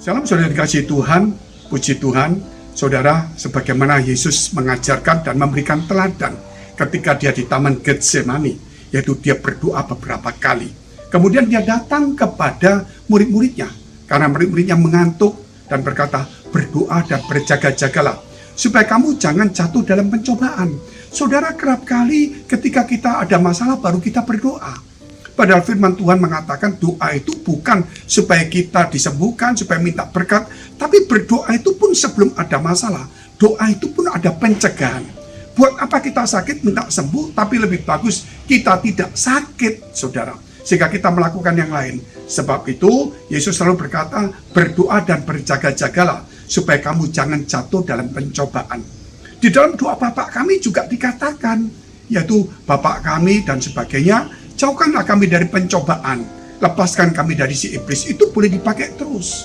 Salam saudara dikasihi Tuhan, puji Tuhan, saudara, sebagaimana Yesus mengajarkan dan memberikan teladan ketika dia di Taman Getsemani, yaitu dia berdoa beberapa kali. Kemudian dia datang kepada murid-muridnya, karena murid-muridnya mengantuk dan berkata, berdoa dan berjaga-jagalah, supaya kamu jangan jatuh dalam pencobaan. Saudara, kerap kali ketika kita ada masalah baru kita berdoa. Padahal firman Tuhan mengatakan doa itu bukan supaya kita disembuhkan, supaya minta berkat. Tapi berdoa itu pun sebelum ada masalah. Doa itu pun ada pencegahan. Buat apa kita sakit minta sembuh, tapi lebih bagus kita tidak sakit, saudara. Sehingga kita melakukan yang lain. Sebab itu Yesus selalu berkata, berdoa dan berjaga-jagalah, supaya kamu jangan jatuh dalam pencobaan. Di dalam doa Bapa kami juga dikatakan, yaitu Bapa kami dan sebagainya, jauhkanlah kami dari pencobaan, lepaskan kami dari si iblis. Itu boleh dipakai terus.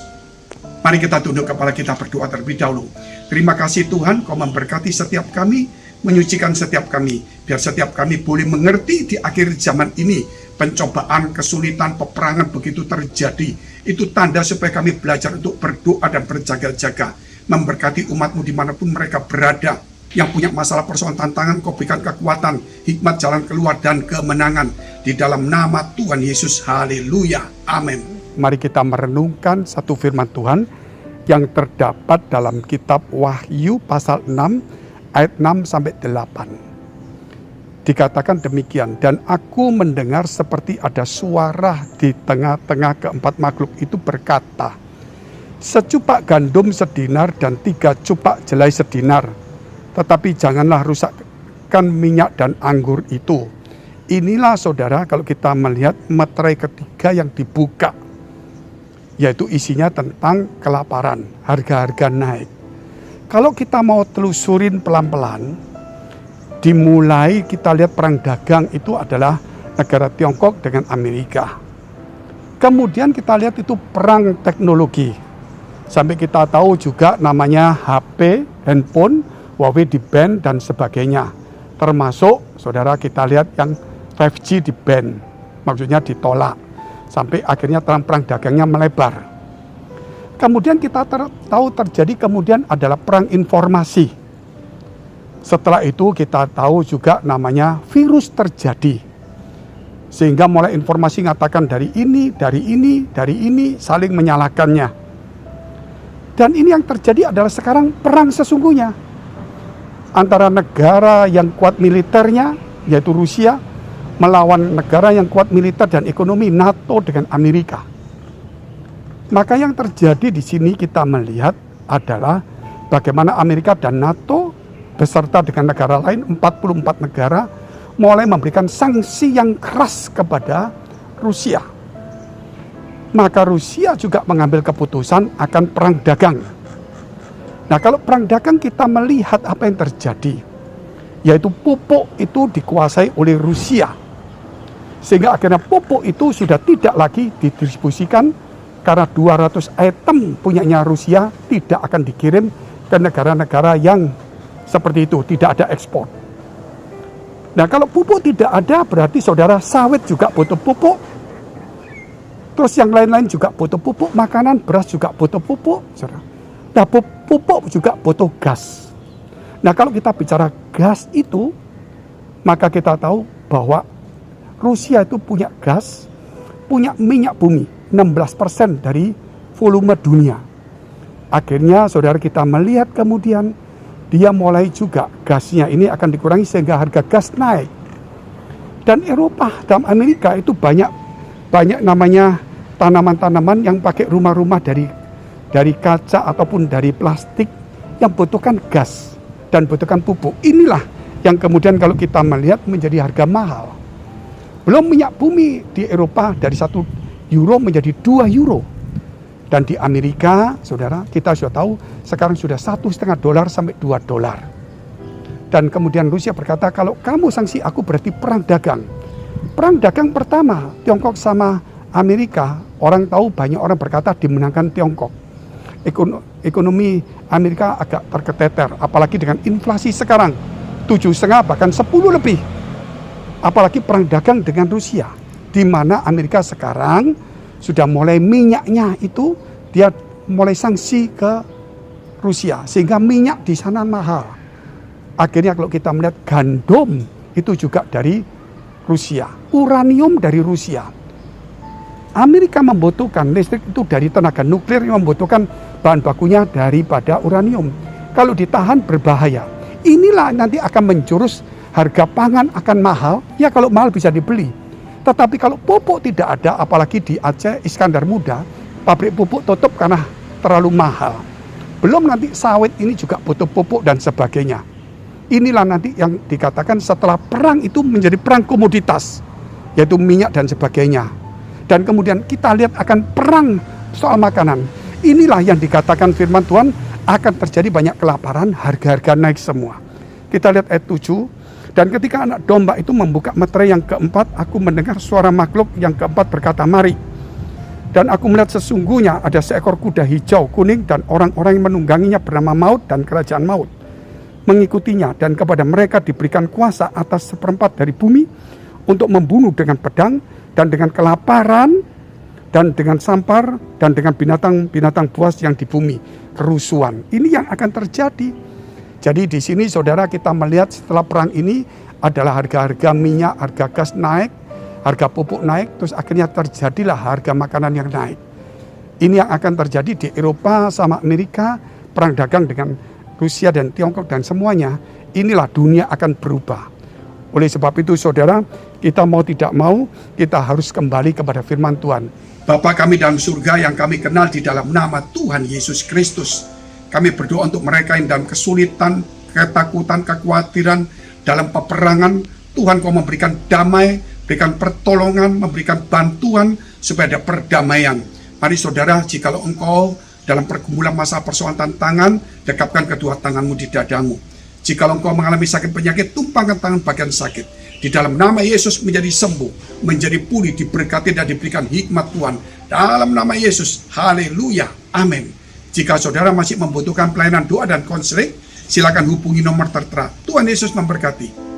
Mari kita tunduk kepala kita berdoa terlebih dahulu. Terima kasih Tuhan, Kau memberkati setiap kami, menyucikan setiap kami, biar setiap kami boleh mengerti di akhir zaman ini, pencobaan, kesulitan, peperangan begitu terjadi. Itu tanda supaya kami belajar untuk berdoa dan berjaga-jaga, memberkati umat-Mu dimanapun mereka berada. Yang punya masalah persoalan tantangan, Kau berikan kekuatan, hikmat, jalan keluar, dan kemenangan. Di dalam nama Tuhan Yesus, haleluya, amin. Mari kita merenungkan satu firman Tuhan yang terdapat dalam kitab Wahyu pasal 6, ayat 6-8. Dikatakan demikian, dan aku mendengar seperti ada suara di tengah-tengah keempat makhluk itu berkata, secupak gandum sedinar dan 3 cupak jelai sedinar. Tetapi janganlah rusakkan minyak dan anggur itu. Inilah saudara kalau kita melihat materai ketiga yang dibuka, yaitu isinya tentang kelaparan, harga-harga naik. Kalau kita mau telusurin pelan-pelan, dimulai kita lihat perang dagang itu adalah negara Tiongkok dengan Amerika. Kemudian kita lihat itu perang teknologi. Sampai kita tahu juga namanya HP, handphone, Huawei di-ban dan sebagainya. Termasuk, saudara, kita lihat yang 5G di-ban, maksudnya ditolak. Sampai akhirnya perang dagangnya melebar. Kemudian kita tahu terjadi kemudian adalah perang informasi. Setelah itu kita tahu juga namanya virus terjadi. Sehingga mulai informasi mengatakan dari ini, saling menyalahkannya. Dan ini yang terjadi adalah sekarang perang sesungguhnya. Antara negara yang kuat militernya, yaitu Rusia, melawan negara yang kuat militer dan ekonomi, NATO dengan Amerika. Maka yang terjadi di sini kita melihat adalah bagaimana Amerika dan NATO beserta dengan negara lain, 44 negara, mulai memberikan sanksi yang keras kepada Rusia. Maka Rusia juga mengambil keputusan akan perang dagang. Nah, kalau perang dagang kita melihat apa yang terjadi, yaitu pupuk itu dikuasai oleh Rusia. Sehingga akhirnya pupuk itu sudah tidak lagi didistribusikan karena 200 item punyanya Rusia tidak akan dikirim ke negara-negara yang seperti itu, tidak ada ekspor. Nah, kalau pupuk tidak ada berarti saudara sawit juga butuh pupuk. Terus yang lain-lain juga butuh pupuk, makanan, beras juga butuh pupuk, saudara. Nah, pupuk juga butuh gas. Nah, kalau kita bicara gas itu, maka kita tahu bahwa Rusia itu punya gas, punya minyak bumi, 16% dari volume dunia. Akhirnya, saudara, kita melihat kemudian, dia mulai juga gasnya ini akan dikurangi sehingga harga gas naik. Dan Eropa dan Amerika itu banyak namanya tanaman-tanaman yang pakai rumah-rumah dari kaca ataupun dari plastik yang butuhkan gas dan butuhkan pupuk. Inilah yang kemudian kalau kita melihat menjadi harga mahal. Belum minyak bumi di Eropa dari 1 euro menjadi 2 euro. Dan di Amerika, saudara, kita sudah tahu sekarang sudah $1,5 sampai $2. Dan kemudian Rusia berkata, kalau kamu sanksi aku berarti perang dagang. Perang dagang pertama, Tiongkok sama Amerika, orang tahu banyak orang berkata dimenangkan Tiongkok. Ekonomi Amerika agak terketeter, apalagi dengan inflasi sekarang 7,5 bahkan 10 lebih. Apalagi perang dagang dengan Rusia, di mana Amerika sekarang sudah mulai minyaknya itu dia mulai sanksi ke Rusia, sehingga minyak di sana mahal. Akhirnya kalau kita melihat gandum itu juga dari Rusia, uranium dari Rusia. Amerika membutuhkan listrik itu dari tenaga nuklir yang membutuhkan bahan bakunya daripada uranium. Kalau ditahan berbahaya. Inilah nanti akan menjurus harga pangan akan mahal, ya kalau mahal bisa dibeli. Tetapi kalau pupuk tidak ada, apalagi di Aceh Iskandar Muda, pabrik pupuk tutup karena terlalu mahal. Belum nanti sawit ini juga butuh pupuk dan sebagainya. Inilah nanti yang dikatakan setelah perang itu menjadi perang komoditas, yaitu minyak dan sebagainya. Dan kemudian kita lihat akan perang soal makanan. Inilah yang dikatakan firman Tuhan akan terjadi banyak kelaparan, harga-harga naik semua. Kita lihat ayat 7. Dan ketika anak domba itu membuka meterai yang keempat, aku mendengar suara makhluk yang keempat berkata, mari. Dan aku melihat sesungguhnya ada seekor kuda hijau, kuning, dan orang-orang yang menungganginya bernama Maut dan Kerajaan Maut mengikutinya. Dan kepada mereka diberikan kuasa atas seperempat dari bumi untuk membunuh dengan pedang dan dengan kelaparan dan dengan sampar dan dengan binatang-binatang buas yang di bumi, kerusuhan. Ini yang akan terjadi. Jadi di sini saudara kita melihat setelah perang ini adalah harga-harga minyak, harga gas naik, harga pupuk naik, terus akhirnya terjadilah harga makanan yang naik. Ini yang akan terjadi di Eropa sama Amerika, perang dagang dengan Rusia dan Tiongkok dan semuanya. Inilah dunia akan berubah. Oleh sebab itu saudara, kita mau tidak mau, kita harus kembali kepada firman Tuhan. Bapa kami dalam surga yang kami kenal di dalam nama Tuhan Yesus Kristus. Kami berdoa untuk mereka yang dalam kesulitan, ketakutan, kekhawatiran, dalam peperangan. Tuhan kau memberikan damai, berikan pertolongan, memberikan bantuan supaya ada perdamaian. Mari saudara, jikalau engkau dalam pergumulan masa persoalan tantangan, dekapkan kedua tanganmu di dadamu. Jikalau engkau mengalami sakit penyakit, tumpangkan tangan bagian sakit. Di dalam nama Yesus menjadi sembuh, menjadi pulih, diberkati dan diberikan hikmat Tuhan. Dalam nama Yesus, haleluya, amin. Jika saudara masih membutuhkan pelayanan doa dan konseling, silakan hubungi nomor tertera. Tuhan Yesus memberkati.